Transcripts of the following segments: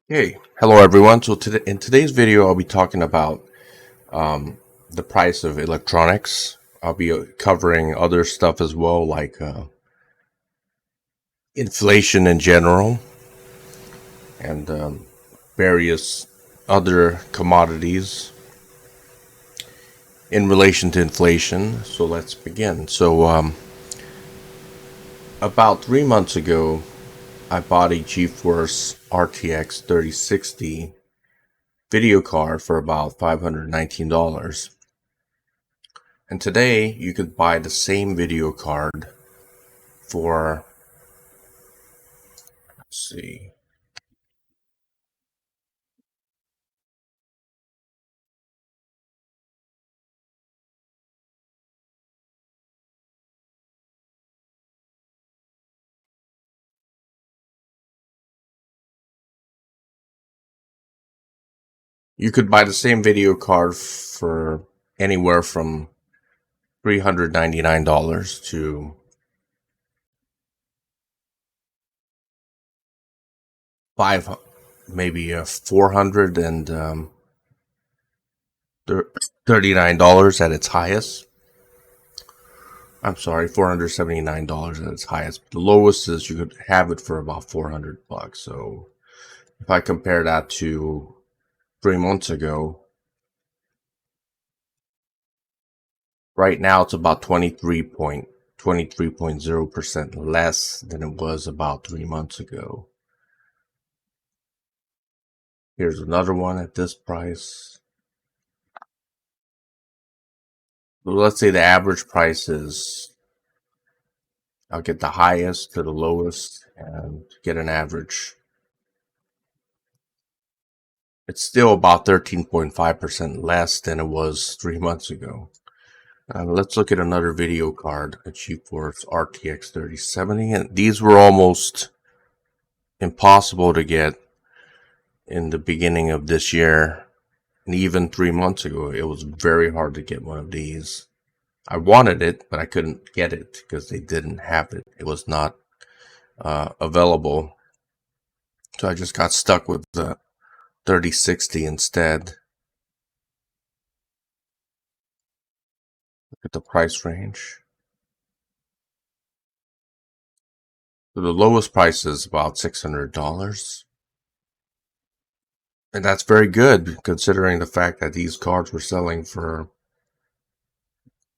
Hey, hello everyone. So in today's video, I'll be talking about the price of electronics. I'll be covering other stuff as well, like inflation in general and various other commodities in relation to inflation. So let's begin. About 3 months ago, I bought a GeForce RTX 3060 video card for about $519. And today you could buy the same video card for, let's see, you could buy the same video card for anywhere from $399 to five, maybe 400 and $39 at its highest. I'm sorry, $479 at its highest. The lowest is you could have it for about $400. So if I compare that to 3 months ago, right now it's about 23.0% less than it was about 3 months ago. Here's another one at this price. So let's say the average price is, I'll get the highest to the lowest and get an average. It's still about 13.5% less than it was 3 months ago. Let's look at another video card, a GeForce RTX 3070. And these were almost impossible to get in the beginning of this year. And even 3 months ago, it was very hard to get one of these. I wanted it, but I couldn't get it because they didn't have it. It was not available. So I just got stuck with the 3060 instead. Look at the price range. So the lowest price is about $600. And that's very good considering the fact that these cards were selling for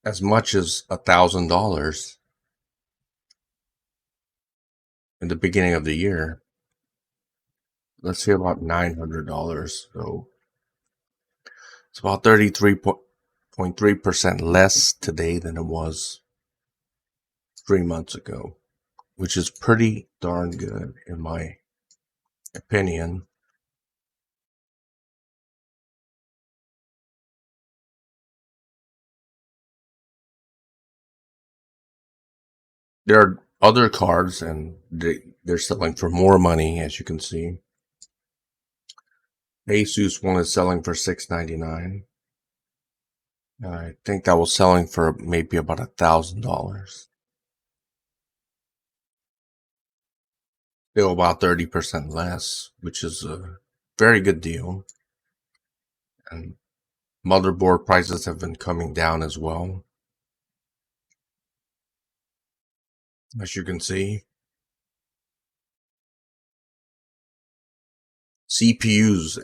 as much as $1,000 in the beginning of the year. Let's say about $900. So it's about 33.3% less today than it was 3 months ago, which is pretty darn good in my opinion. There are other cards and they're selling for more money, as you can see. Asus one is selling for $699. I think that was selling for maybe about $1,000. Still about 30% less, which is a very good deal. And motherboard prices have been coming down as well, as you can see. CPUs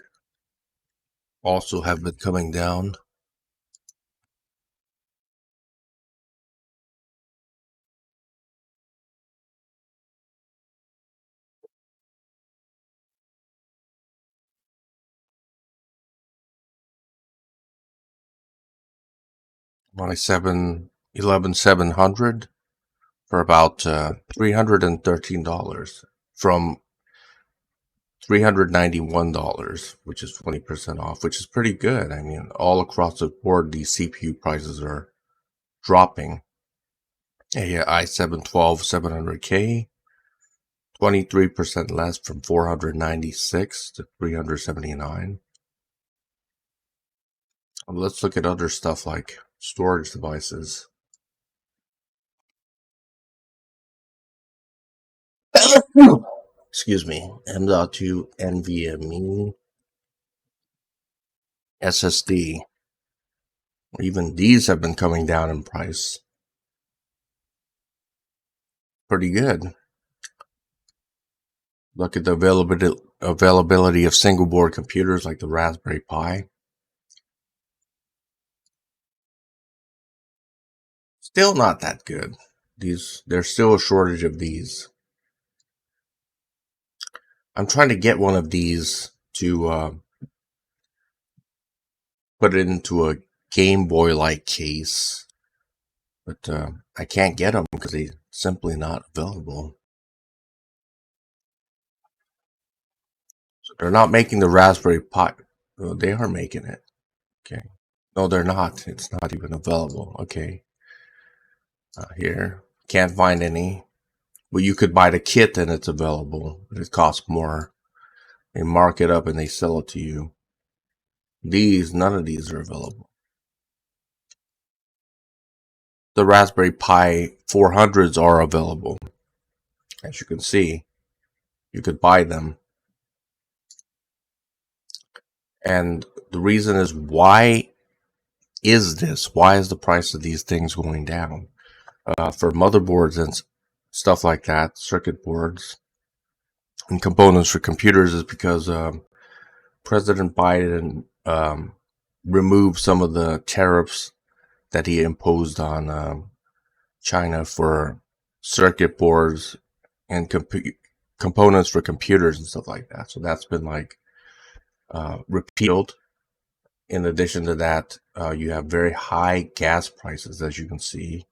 also have been coming down. My 11700 for about $313 from $391, which is 20% off, which is pretty good. I mean, all across the board, these CPU prices are dropping. A i7-12 700K, 23% less from 496 to 379. Let's look at other stuff like storage devices. excuse me, M.2 NVMe SSD. Even these have been coming down in price. Pretty good. Look at the availability of single board computers like the Raspberry Pi. Still not that good. There's still a shortage of these. I'm trying to get one of these to put it into a Game Boy like case, but I can't get them because they're simply not available. So they're not making the Raspberry Pi. Oh, they are making it. Okay. No, they're not. It's not even available. Okay. Here. Can't find any. Well, you could buy the kit and it's available, but it costs more. They mark it up and they sell it to you. None of these are available. The Raspberry Pi 400s are available. As you can see, you could buy them. And the reason is, why is this? Why is the price of these things going down? For motherboards and stuff like that, circuit boards and components for computers, is because President Biden removed some of the tariffs that he imposed on China for circuit boards and components for computers and stuff like that. So that's been like repealed. In addition to that, you have very high gas prices, as you can see.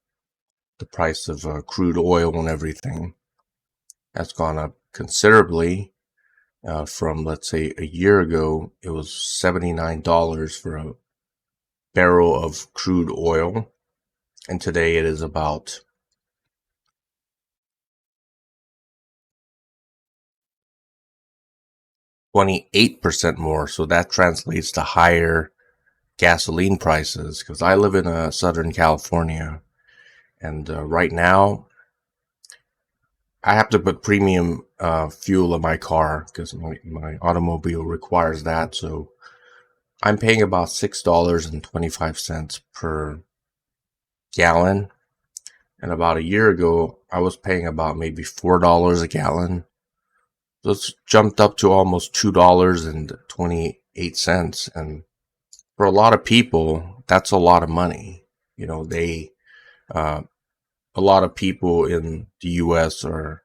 The price of crude oil and everything has gone up considerably. From, let's say, a year ago, it was $79 for a barrel of crude oil, and today it is about $28% more. So that translates to higher gasoline prices, because I live in Southern California, and right now I have to put premium fuel in my car because my automobile requires that. So I'm paying about $6.25 per gallon. And about a year ago, I was paying about maybe $4 a gallon. So it's jumped up to almost $2.28. And for a lot of people, that's a lot of money. You know, a lot of people in the U.S. a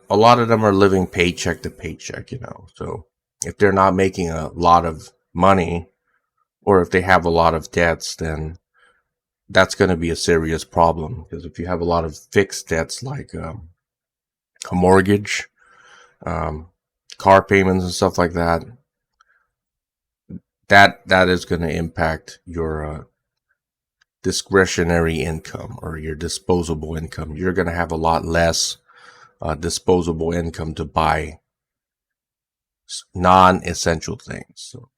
lot of them are living paycheck to paycheck, you know. So if they're not making a lot of money, or if they have a lot of debts, then that's going to be a serious problem. Because if you have a lot of fixed debts, like a mortgage, car payments and stuff like that, that is going to impact your discretionary income or your disposable income. You're going to have a lot less disposable income to buy non-essential things. So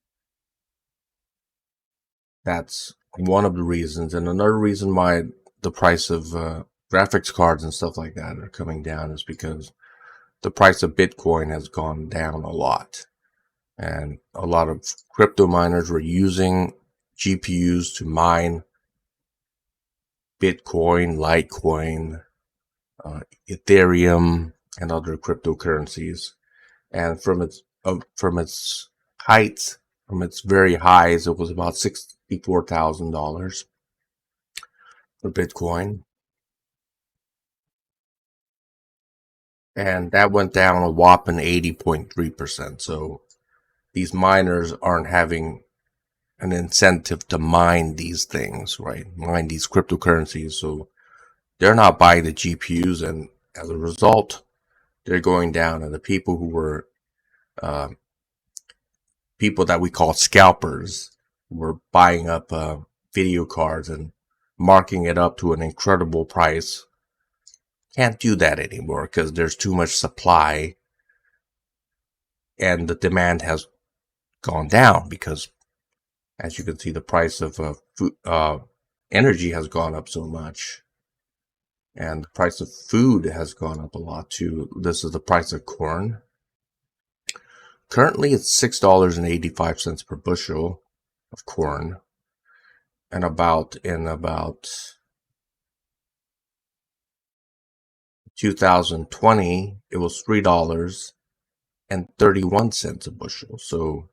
that's one of the reasons. And another reason why the price of graphics cards and stuff like that are coming down is because the price of Bitcoin has gone down a lot. And a lot of crypto miners were using GPUs to mine Bitcoin, Litecoin, Ethereum, and other cryptocurrencies. And from its heights, from its very highs, it was about $64,000 for Bitcoin. And that went down a whopping 80.3%. So these miners aren't having an incentive to mine these things, right? Mine these cryptocurrencies. So they're not buying the GPUs, and as a result, they're going down. And the people who were people that we call scalpers were buying up video cards and marking it up to an incredible price. Can't do that anymore because there's too much supply, and the demand has gone down because, as you can see, the price of energy has gone up so much. And the price of food has gone up a lot too. This is the price of corn. Currently, it's $6.85 per bushel of corn. And in about 2020, it was $3.31 a bushel. So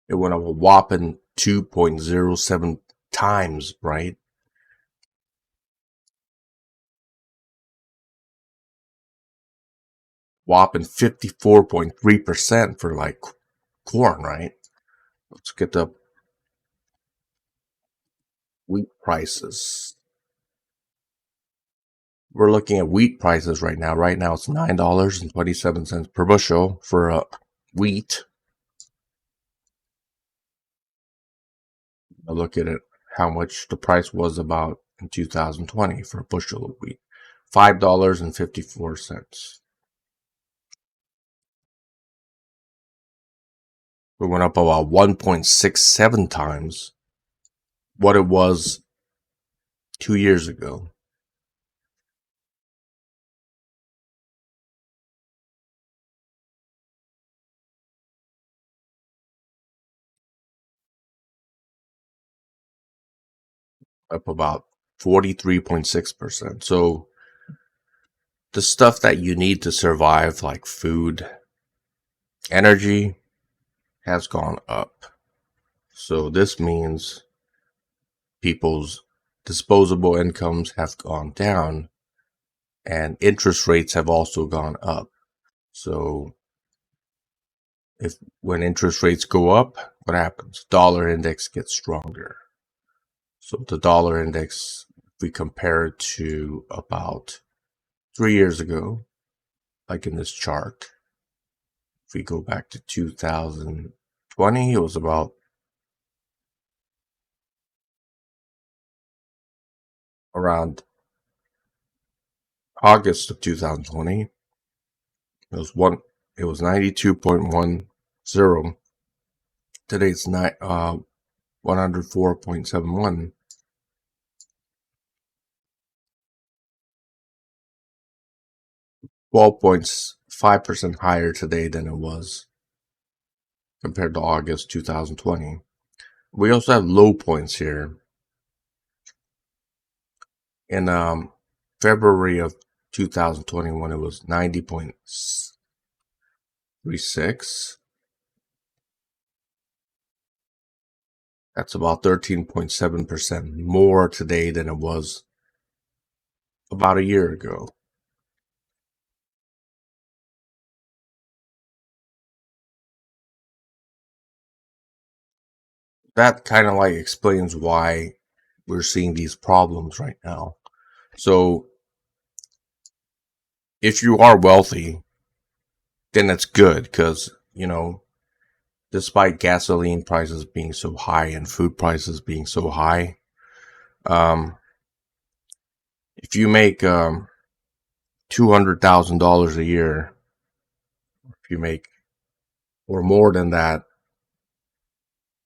it went up a whopping 2.07 times, right? Whopping 54.3% for like corn, right? Let's get the wheat prices. We're looking at wheat prices right now. Right now it's $9.27 per bushel for wheat. I look at it, how much the price was about in 2020 for a bushel of wheat. $5.54. We went up about 1.67 times what it was 2 years ago. Up about 43.6%. So the stuff that you need to survive, like food, energy, has gone up. So this means people's disposable incomes have gone down and interest rates have also gone up. So when interest rates go up, what happens? Dollar index gets stronger. So the dollar index, if we compare it to about 3 years ago, like in this chart, if we go back to 2020, it was about around August of 2020. It was 92.10. Today it's 104.71. 12.5% higher today than it was compared to August 2020. We also have low points here. In February of 2021, it was 90.36. That's about 13.7% more today than it was about a year ago. That kind of like explains why we're seeing these problems right now. So if you are wealthy, then it's good because, despite gasoline prices being so high and food prices being so high, if you make $200,000 a year, if you make or more than that,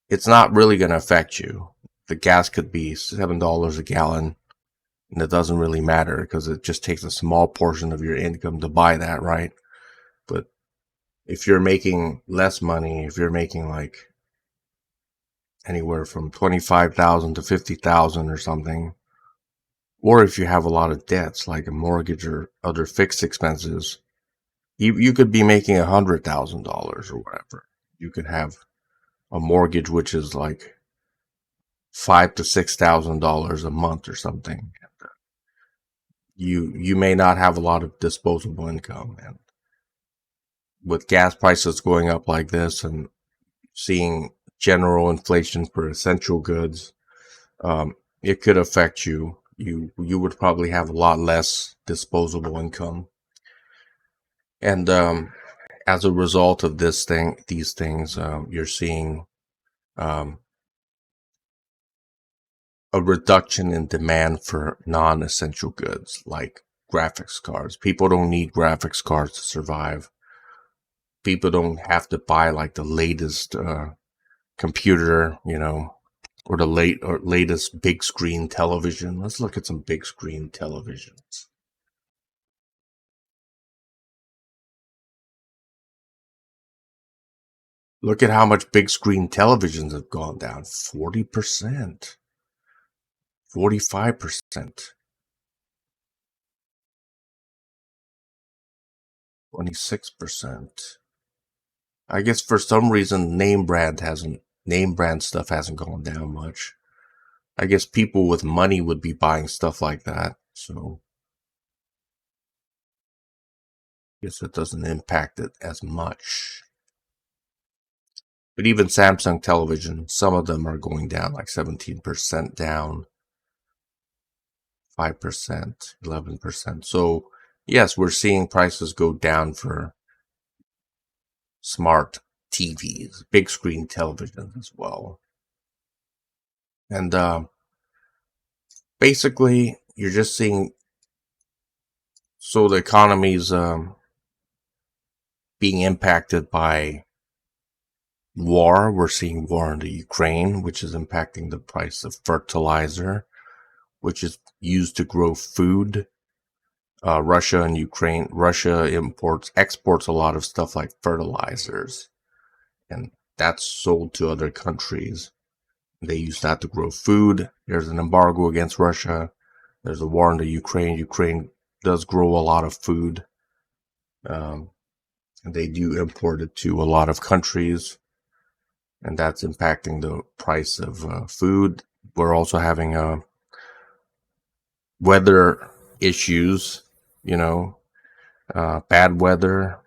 it's not really going to affect you. The gas could be $7 a gallon, and it doesn't really matter because it just takes a small portion of your income to buy that, right? But if you're making less money, if you're making like anywhere from 25,000 to 50,000 or something, or if you have a lot of debts like a mortgage or other fixed expenses, you could be making $100,000 or whatever. You could have a mortgage which is like $5,000 to $6,000 a month or something. You may not have a lot of disposable income, and with gas prices going up like this and seeing general inflation for essential goods, it could affect you. You would probably have a lot less disposable income, and as a result of these things, you're seeing a reduction in demand for non-essential goods like graphics cards. People don't need graphics cards to survive. People don't have to buy like the latest computer, or the latest big screen television. Let's look at some big screen televisions. Look at how much big screen televisions have gone down. 40%, 45%, 26%. I guess for some reason name brand stuff hasn't gone down much. I guess people with money would be buying stuff like that. So I guess it doesn't impact it as much. But even Samsung television, some of them are going down, like 17% down, 5%, 11%. So yes, we're seeing prices go down for smart TVs, big screen televisions as well. And basically, you're just seeing, so the economy's being impacted by war. We're seeing war in the Ukraine, which is impacting the price of fertilizer, which is used to grow food. Russia exports a lot of stuff like fertilizers, and that's sold to other countries. They use that to grow food. There's an embargo against Russia. There's a war in the Ukraine. Ukraine does grow a lot of food. And they do import it to a lot of countries, and that's impacting the price of food. We're also having weather issues, bad weather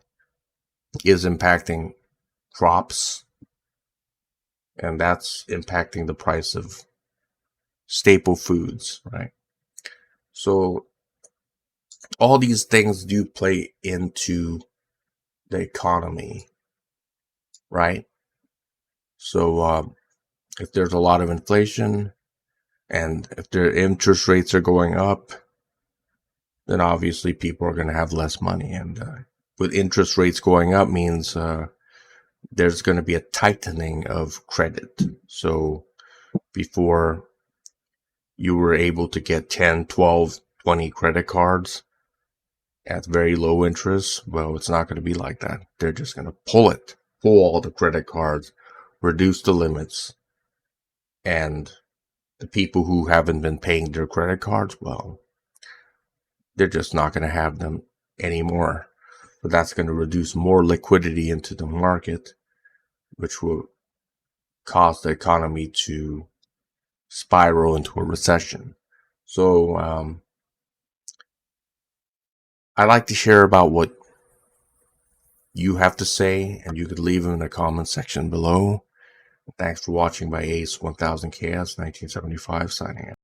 is impacting crops, and that's impacting the price of staple foods, right? So all these things do play into the economy, right? So if there's a lot of inflation and if their interest rates are going up, then obviously people are going to have less money. And with interest rates going up means there's going to be a tightening of credit. So before you were able to get 10, 12, 20 credit cards at very low interest, well, it's not going to be like that. They're just going to pull all the credit cards, reduce the limits, and the people who haven't been paying their credit cards, well, they're just not going to have them anymore. But that's going to reduce more liquidity into the market, which will cause the economy to spiral into a recession. So I like to share about what you have to say, and you could leave them in the comment section below. Thanks for watching by Ace 1000KS 1975 signing out.